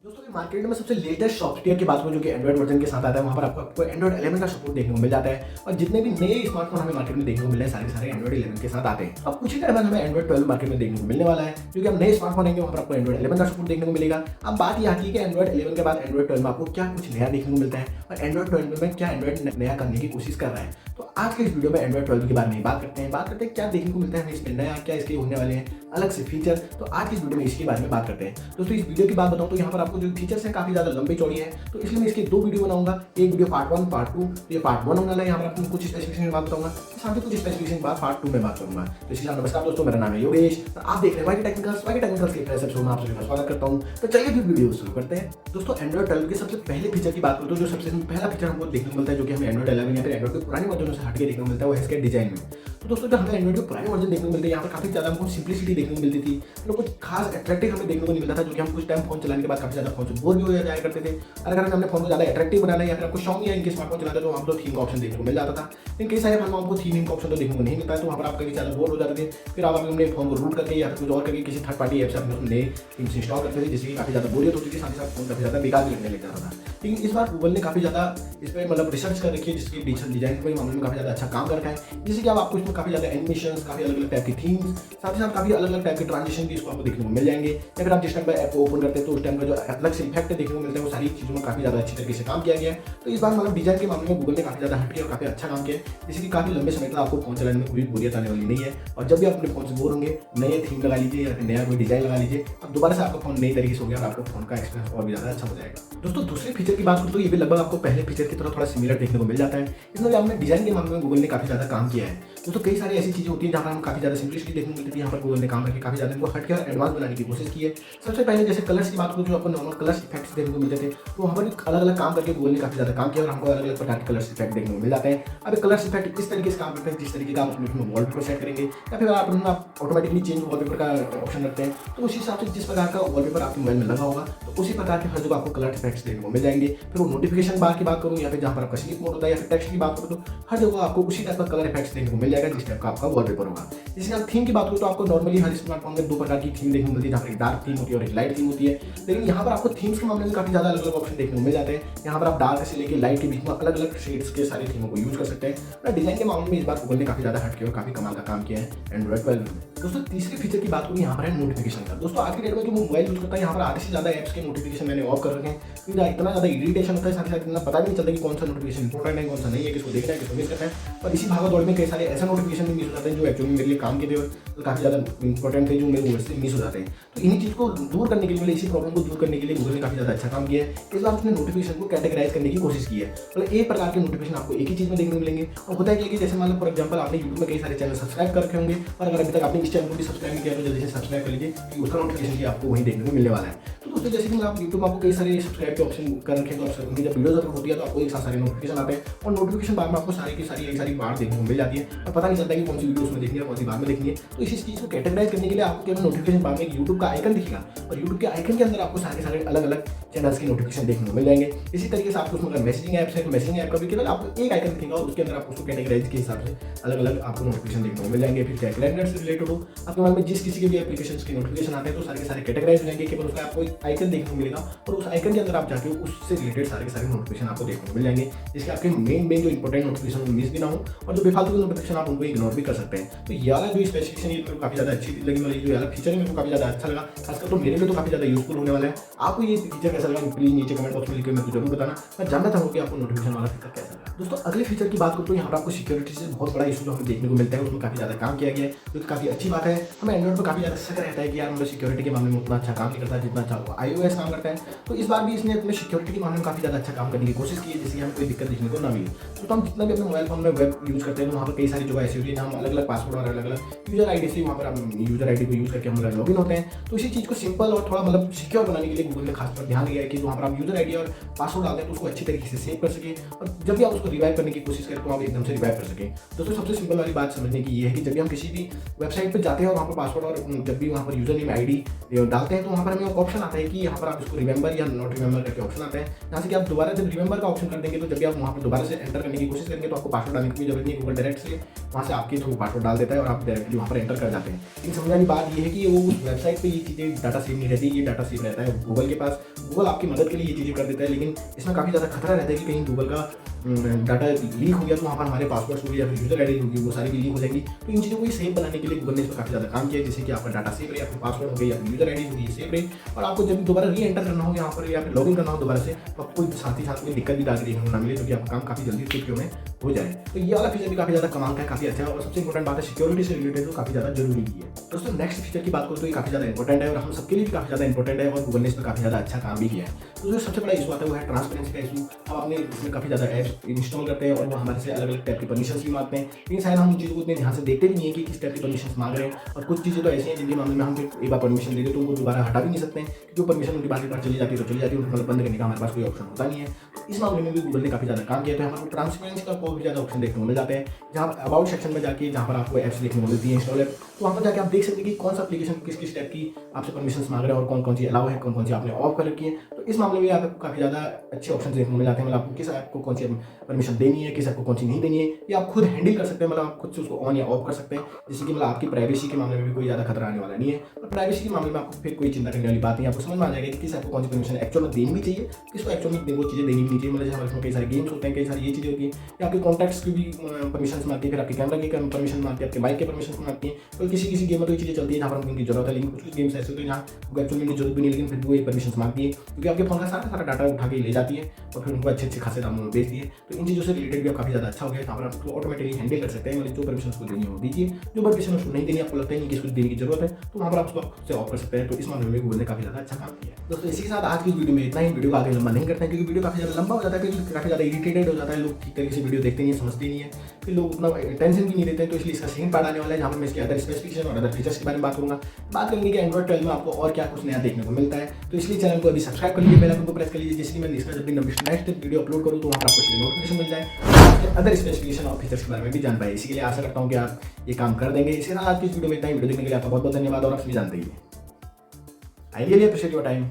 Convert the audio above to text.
दोस्तों ये मार्केट में सबसे लेटेस्ट सॉफ्टवेयर की बात करूं जो कि एंड्रॉइड वर्जन के साथ आता है, वहाँ पर आपको एंड्रॉइड 11 का सपोर्ट देखने को मिल जाता है। और जितने भी नए स्मार्टफोन हमें मार्केट में देखने को मिल रहे हैं सारे एंड्रॉइड 11 के साथ आते हैं। अब कुछ ही टाइम बाद हमें एंड्रॉइड 12 मार्केट में देखने को मिलने वाला है, क्योंकि हम नए स्मार्टफोन आएंगे वहाँ पर आपको एंड्रॉइड 11 का सपोर्ट देखने को मिलेगा। अब बात यह आती है कि एंड्रॉइड 11 के बाद एंड्रॉइड 12 में आपको क्या कुछ नया देखने को मिलता है और एंड्रॉइड 12 में क्या एंड्रॉइड नया करने की कोशिश कर रहा है। तो आज के इस वीडियो में एंड्रॉइड 12 के बारे में बात करते हैं क्या देखने को मिलता है हमें इसमें नया, क्या इसके होने वाले हैं अलग से फीचर। तो आज की इस वीडियो में इसके बारे में बात करते हैं। दोस्तों इस वीडियो की बात बताऊं तो यहाँ पर आपको जो फीचर्स हैं काफी ज्यादा लंबी चौड़ी है, तो इसलिए मैं इसके दो वीडियो बनाऊंगा। एक वीडियो पार्ट 1 पार्ट 2, ये पार्ट 1 होने वाला है। यहाँ पर आपको कुछ स्पेसिफिकेशन में बात बताऊंगा, साथ ही कुछ स्पेसिफिकेशन के बाद पार्ट 2 में बात करूंगा। तो इसलिए नमस्कार दोस्तों, मेरा नाम है योगेश और आप देख रहे हैं वाई टेक्निकल्स के प्रेस एपिसोड में आप सभी का स्वागत करता हूं। तो चलिए फिर वीडियो शुरू करते हैं। दोस्तों एंड्रॉइड 12 के सबसे पहले फीचर की बात करूं तो जो सबसे पहला फीचर हमको देखने को मिलता है, जो कि हमें एंड्रॉइड 11 या फिर एंड्रॉइड के पुराने वर्जनों से हटके देखने को मिलता है, वो है इसके डिजाइन में। तो दोस्तों जब हमें एंड्रॉइड के पुराने वर्जन देखने को मिलते हैं, यहाँ पर काफी ज्यादा हमको सिंप्लिसिटी देखने को मिलती थी, तो कुछ खास अट्रैक्टिव हमें देखने को नहीं मिलता था, जो कि हम कुछ टाइम फोन चलाने के बाद काफी ज्यादा फोन से बोर भी हो जाया करते थे। और अगर हमने फोन को ज्यादा अट्रैक्टिव बनाना है या फिर आपको Xiaomi या इनके स्मार्टफोन चलाते तो हमको थीम का ऑप्शन देखने को मिल जाता था। लेकिन कई सारे फोन में आपको थीम का ऑप्शन तो देखने को नहीं मिलता है, तो वहाँ पर आप कभी ज्यादा बोर हो जाते थे। फिर आप अपने फोन को रूट करके या फिर कुछ और करके किसी थर्ड पार्टी ऐप से अपने नए थीम्स इंस्टॉल करते थे, जिससे काफी ज्यादा बोरियत होती थी, साथ ही साथ फोन काफी ज्यादा बेकार भी लगने लग जाता था। लेकिन इस बार गूगल ने काफी ज्यादा इस पर मतलब रिसर्च कर रखी है, जिसकी डिजाइन के मामले में काफी ज्यादा अच्छा काम कर रखा है, जिससे कि आपको इसमें काफी ज्यादा एनिमेशन, काफी अलग अलग टाइप की थीम्स, साथ ही साथ काफी अलग अलग टाइप के ट्रांजिशन भी इसको आपको देखने को मिल जाएंगे। या फिर आप जिस टाइम पर ऐप को ओपन करते हैं तो उस टाइम का जो अलग से इफेक्ट देखने को मिलता है, वो सारी चीजों में काफी ज्यादा अच्छी तरीके से काम किया गया है। तो इस बार मतलब डिजाइन के मामले में गूगल ने काफी ज्यादा हटके और काफी अच्छा काम किया है, जिससे कि काफी लंबे समय तक आपको फोन चलाने में कोई बोरियत आने वाली नहीं है। और जब भी आप अपने फोन से बोर होंगे, नए थीम लगा लीजिए या फिर नया कोई डिजाइन लगा लीजिए, अब दोबारा से आपका फोन नई तरीके से हो गया और आपका फोन का एक्सपीरियंस और भी ज्यादा अच्छा हो जाएगा। दोस्तों दूसरे फीचर की बात करूं तो ये भी लगभग आपको पहले फीचर की तरह थोड़ा सिमिलर देखने को मिल जाता है। इसमें आपने डिजाइन के मामले में गूगल ने काफी ज्यादा काम किया है। दोस्तों कई सारी ऐसी चीजें होती हैं जहाँ पर हम काफी ज्यादा सिंपलिसिटी देखने को मिलती थी, यहाँ पर गूगल ने काम करके काफी ज्यादा इनको हटके और एडवांस बनाने की कोशिश की है। सबसे पहले जैसे कलर्स की बात करूँ, जो आपको नॉर्मल कलर्स इफेक्ट्स देखने को मिलते थे, तो वहाँ पर अलग अलग काम करके गूगल ने काफी ज्यादा काम किया और हमको अलग अलग प्रकार के कलर्स इफेक्ट देखने को मिल जाते हैं। अब कलर्स इफेक्ट इस तरीके से काम करते हैं जिस तरीके का आप अपने वॉलपेपर सेट करेंगे या फिर आप ऑटोमेटिकली चेंज वॉलपेपर का ऑप्शन रखते हैं, तो उसी हिसाब से जिस प्रकार का वॉलपेपर आपके मोबाइल में लगा होगा तो उसी प्रकार के हर जगह आपको कलर इफेक्ट्स देखने को मिल जाएंगे। फिर वो नोटिफिकेशन बार की बात करूँ या फिर जहाँ पर आपका स्लीप मोड होता है या फिर टेक्स्ट की बात करूँ, तो हर जगह आपको उसी टाइप का कलर इफेक्ट्स देखने को मिल जाएगा जिस टाइप का आपका वॉलपेपर होगा। इसी आप थीम की बात करूँ तो आपको नॉर्मली हर स्मार्टफोन में दो प्रकार की थीम देखने को मिलती है, जहाँ पर एक डार्क थीम होती है और एक लाइट थीम होती है। लेकिन यहाँ पर आपको थीम्स के मामले में काफी ज्यादा अलग अलग ऑप्शन देखने को मिल जाते हैं। यहाँ पर आप डार्क से लेकर लाइट के बीच में अलग अलग शेड्स के सारी थीमों को यूज कर सकते हैं। डिजाइन के मामले में इस बार गूगल ने काफी ज्यादा हटके और काफी कमाल का काम किया है एंड्रॉइड 12 में। दोस्तों तीसरे फीचर की बात करूँ यहाँ पर है नोटिफिकेशन का। दोस्तों आज के डेट में जो मोबाइल यूज करता है, यहाँ पर आधे से ज्यादा एप्स के नोटिफिकेशन मैंने ऑफ कर रखे हैं, क्योंकि इतना ज्यादा इरिटेशन होता है, साथ ही साथ इतना पता भी नहीं चलता कि कौन सा नोटिफिकेशन इंपॉर्टेंट है, कौन सा नहीं है, किसको देखना है, किसको मिस करना है। और इसी भागा दौड़ में कई सारे ऐसे नोटिफिकेशन भी मिस हो जाते हैं जो एक्चुअली मेरे लिए काम के थे और काफी ज्यादा इंपॉर्टेंट थे, जो मेरे मोबाइल से मिस हो जाते हैं। तो इन्हीं चीज को दूर करने के लिए, इसी प्रॉब्लम को दूर करने के लिए गूगल ने काफी ज्यादा अच्छा काम किया है। इस बार उसने नोटिफिकेशन को कैटेगराइज करने की कोशिश की है, मतलब एक प्रकार के नोटिफिकेशन आपको एक ही चीज में देखने को मिलेंगे। और होता है कि जैसे मान लो फॉर एग्जाम्पल आपने यूट्यूब में कई सारे चैनल सब्सक्राइब कर रखे होंगे, और अगर अभी तक आपने इस चैनल को भी सब्सक्राइब नहीं किया तो जल्दी से सब्सक्राइब कर लीजिए, क्योंकि उसका नोटिफिकेशन भी आपको वहीं देखने को मिलने वाला है। तो दोस्तों जैसे कि आप यूट्यूब आपको कई सारे सब्सक्राइब के ऑप्शन कर रखे हैं, तो उनकी जब वीडियोज अपलोड होती है तो आपको एक साथ सारे नोटिफिकेशन आते हैं, और नोटिफिकेशन बार में आपको सारी की सारी एक सारी बार देखने को मिल जाती है और पता नहीं चलता कि कौन सी वीडियो उसमें देखनी है, कौन सी बार में देखनी है। तो इसी चीज को कैटेगराइज करने के लिए आपको केवल नोटिफिकेशन बार में यूट्यूब का आइकन दिखेगा, और यूट्यूब के आइकन के अंदर आपको सारे अलग अलग चैनल्स की नोटिफिकेशन देखने को मिल जाएंगे। इसी तरीके से आपको उसमें अगर मैसेजिंग ऐप्स है तो मैसेजिंग ऐप का भी केवल आपको एक आइकन दिखेगा, और उसके अंदर आपको उसको कैटेगराइज के हिसाब से अलग अलग आपको नोटिफिकेशन देखने को मिल जाएंगे। फिर कैलेंडर से रिलेटेड हो, आपके मोबाइल में जिस किसी के भी एप्लीकेशंस के नोटिफिकेशन आते हैं तो सारे के सारे कैटेगराइज हो जाएंगे, केवल उसका आपको एक आइकन देखने को मिलेगा, और उस आइकन के अंदर आप जाके उससे रिलेटेड सारे के सारे नोटिफिकेशन आपको देखने को मिल जाएंगे, जिसके आपके मेन जो इंपॉर्टेंट नोटिफिकेशन मिस भी ना हो, और जो बेफालतू के नोटिफिकेशन आप उनको इग्नोर भी कर सकते हैं। तो ये वाला जो स्पेसिफिकेशन ये काफी ज्यादा अच्छी लगी, वाली जो वाला फीचर है मेरे को काफी ज्यादा अच्छा लगा, खासकर तो मेरे लिए तो काफी ज्यादा यूजफुल होने वाला है। आपको ये फीचर कैसा लगा प्लीज नीचे कमेंट बॉक्स में लिखकर मेरे को जरूर बताना, मैं जानना चाहूँगा कि आपको नोटिफिकेशन वाला फीचर कैसा लगा। दोस्तों अगले फीचर की बात करूँ तो यहाँ पर आपको सिक्योरिटी से बहुत बड़ा इशू जो हमें देखने को मिलता है, उसमें काफी ज्यादा काम किया गया है, जो काफी अच्छी बात है। हमें एंड्रॉइड पर काफी ज्यादा शक रहता है कि यार मतलब सिक्योरिटी के मामले में उतना अच्छा काम नहीं करता जितना अच्छा iOS काम करता है। तो इस बार भी इसने अपने सिक्योरिटी के मामले में काफी ज्यादा अच्छा काम करने की कोशिश की है, जिससे हमें कोई दिक्कत देखने को ना मिले। तो हम जितना भी अपने मोबाइल फोन में वेब यूज करते हैं, तो वहाँ पर कई सारी जगह ऐसी होती है जहाँ हम अलग अलग पासवर्ड और अलग अलग यूजर आईडी से वहाँ पर हम यूजर आईडी को यूज करके हम लॉगिन होते हैं। तो इसी चीज को सिंपल और थोड़ा मतलब सिक्योर बनाने के लिए गूगल ने खास पर ध्यान दिया है कि वहाँ पर आप यूजर आईडी और पासवर्ड डालते हैं तो उसको अच्छी तरीके से सेव कर सके, और जब भी आप उसको रिवाइव करने की कोशिश करें तो आप एकदम से रिवाइव कर सके। दोस्तों सबसे सिंपल वाली बात समझने की ये है कि जब भी हम किसी भी वेबसाइट पर जाते हैं और वहाँ पर पासवर्ड और जब भी वहाँ पर यूजर नेम आईडी डालते हैं, तो वहाँ पर हमें ऑप्शन आता है कि यहाँ पर आप इसको रिमेंबर या नॉट रिमेंबर करके ऑप्शन आता है, जहाँ से कि आप दोबारा जब रिमेंबर का ऑप्शन कर देंगे तो जब भी आप वहाँ पर दोबारा से एंटर करने की कोशिश करेंगे तो आपको पासवर्ड डालने की जरूरत नहीं है, गूगल डायरेक्ट से वहाँ से आपके थ्रू पासवर्ड डाल देता है और आप डायरेक्टली वहाँ पर एंटर कर जाते हैं। लेकिन समझने वाली बात ये है कि वो उस वेबसाइट पे ये चीज़ें डाटा सेव नहीं रहती, ये डाटा सेव रहता है गूगल के पास। गूगल आपकी मदद के लिए ये चीज़ें कर देता है, लेकिन इसमें काफ़ी ज़्यादा खतरा रहता है कि कहीं गूगल का डाटा लीक हो गया तो वहाँ पर हमारे पासवर्ड्स होगी या फिर यूजर आईडी होगी, वो सारी भी लीक हो जाएंगी। तो इन चीज़ों को सेव बनाने के लिए गूगल ने इसमें काफ़ी ज़्यादा काम किया है, जैसे कि आपका डाटा सेव रहे, आपके पासवर्ड हो गए या फिर यूजर आईडी होगी, ये सेव रहे। और आपको जब दोबारा री एंटर करना हो यहाँ पर या फिर लॉगिन करना हो दोबारा से, तो आपको साथ ही साथ कोई दिक्कत भी डाल देखने को ना मिले, क्योंकि आपका काम काफ़ी जल्दी सिक्योर में हो जाए। तो ये वाला फीचर भी काफ़ी ज़्यादा कमाल का है, काफ़ी अच्छा है। और सबसे इंपॉर्टेंट बात है सिक्योरिटी से रिलेटेड तो काफ़ी ज़्यादा जरूरी भी है। दोस्तों नेक्स्ट फीचर की बात करूँ तो ये काफ़ी ज़्यादा इंपॉर्टेंट है और हम सबके लिए भी काफ़ी ज़्यादा इंपॉर्टेंट है और गूगल ने इसमें काफ़ी ज़्यादा अच्छा काम भी किया है। तो जो सबसे बड़ा इशू आता है वो है ट्रांसपेरेंसी का इशू। अब आपने इसमें काफ़ी ज़्यादा ऐप्स इंस्टॉल करते हैं और वो हमारे से अलग अलग टाइप की परमिशन भी मांगते हैं, लेकिन शायद हम उन चीज़ों को इतने ध्यान से देखते भी नहीं है कि किस टाइप की परमिशन मांग रहे हैं। और कुछ चीज़ें तो ऐसी हैं जिनके मामले में हम एक बार परमिशन दे दे तो उनको दोबारा हटा भी नहीं सकते हैं, जो परमिशन उनकी बार चली जाती है तो चली जाती है, उनको बंद करने का हमारे पास कोई ऑप्शन होता नहीं है। तो इस मामले में भी गूगल ने काफ़ी ज़्यादा काम किया, तो हमारे ट्रांसपेरेंसी का बहुत ज़्यादा ऑप्शन देखने को मिल जाते हैं, जहाँ अबाउट सेक्शन में जाके जहाँ पर आपको ऐप्स देखने को मिलती है इंस्टॉल ऐप, तो वहाँ पर जाके आप देख सकते हैं कि कौन सा एप्लीकेशन किस किस टाइप की आपसे परमिशन मांग रहे हैं और कौन कौन सी अलाउ है, कौन कौन सी आपने ऑफ कर रखी है। तो इस मामले में आपको काफ़ी ज़्यादा अच्छे ऑप्शन देखने को मिल जाते हैं, मतलब आपको किस ऐप को कौन सी परमिशन देनी है, किस ऐप को कौन सी नहीं देनी है, ये आप खुद हैंडल कर सकते हैं। मतलब आप खुद से उसको ऑन या ऑफ कर सकते हैं, जिससे कि मतलब आपकी प्राइवेसी के मामले में भी कोई ज़्यादा खतरा आने वाला नहीं है। और प्राइवेसी के मामले में आपको फिर कोई चिंता करने वाली बात नहीं, आपको समझ में आ जाएगा कि किस ऐप को कौन सी परमिशन एक्चुअल में देनी भी चाहिए, किसको एक्चुअल में वो चीज़ें देनी भी नहीं चाहिए। मतलब जैसे हमारे कई सारे गेम्स होते हैं, कई सारी ये चीज़ें होती हैं, या आपके कॉन्टैक्ट्स की भी परमिशन मांगती है, फिर आपके कैमरा की परमिशन मांगती है, आपके बाइक के परमिशन मांगती है। तो किसी गेम में तो ये चीज़ें चलती है जहाँ पर उनकी जरूरत है, लेकिन कुछ गेम्स ऐसे होते हैं जहाँ एक्चुअली उनकी जरूरत भी नहीं, लेकिन फिर वो ये परमिशन मांगती है, क्योंकि आपके फोन का सारा डाटा उठा के ले जाती है और फिर उनको अच्छे खासे दामों में बेचती है। तो इन चीज़ों से रिलेटेड भी काफ़ी ज़्यादा अच्छा हो गया, जहाँ पर आप उसको ऑटोमेटिकली हैंडल कर सकते हैं। मतलब जो परमिशन उसको देनी है वो दीजिए, जो परमिशन उसको नहीं देनी, आपको लगता है कि इसको देने की जरूरत है, तो वहाँ पर आप उसको खुद से ऑफ कर सकते हैं। तो इस मामले में गूगल ने काफ़ी ज़्यादा अच्छा काम किया है। दोस्तों इसी के साथ आज की वीडियो में इतना ही। वीडियो को आगे लंबा नहीं करते हैं, क्योंकि वीडियो काफ़ी ज़्यादा लंबा हो जाता है, क्योंकि काफ़ी ज़्यादा इरिटेटेड हो जाता है, लोग ठीक तरीके से वीडियो देखते नहीं है, समझते नहीं है, फिर लोग उतना टेंशन भी नहीं देते हैं। तो इसलिए इसका सेकंड पार्ट आने वाला है, जहाँ पर मैं इसके अदर स्पेसिफिकेशन और अदर फीचर्स के बारे में बात करूँगा। बात करेंगे कि एंड्रॉइड 12 में आपको और क्या कुछ नया देखने को मिलता है। तो इसलिए चैनल को अभी सब्सक्राइब कर लीजिए, बेल आइकन को प्रेस कर लीजिए, जिससे मैं जब भी नेक्स्ट वीडियो अपलोड करूँ तो वहाँ पर आपको नोटिफिकेशन मिल जाए, अदर स्पेसिफिकेशन और फीचर्स के बारे में भी जान पाए। इसी के लिए आशा करता हूँ कि आप ये काम कर देंगे। इसके साथ आज की वीडियो में इतना ही। वीडियो देखने के लिए आपका बहुत बहुत धन्यवाद और आप सभी जानते ही I really appreciate your time.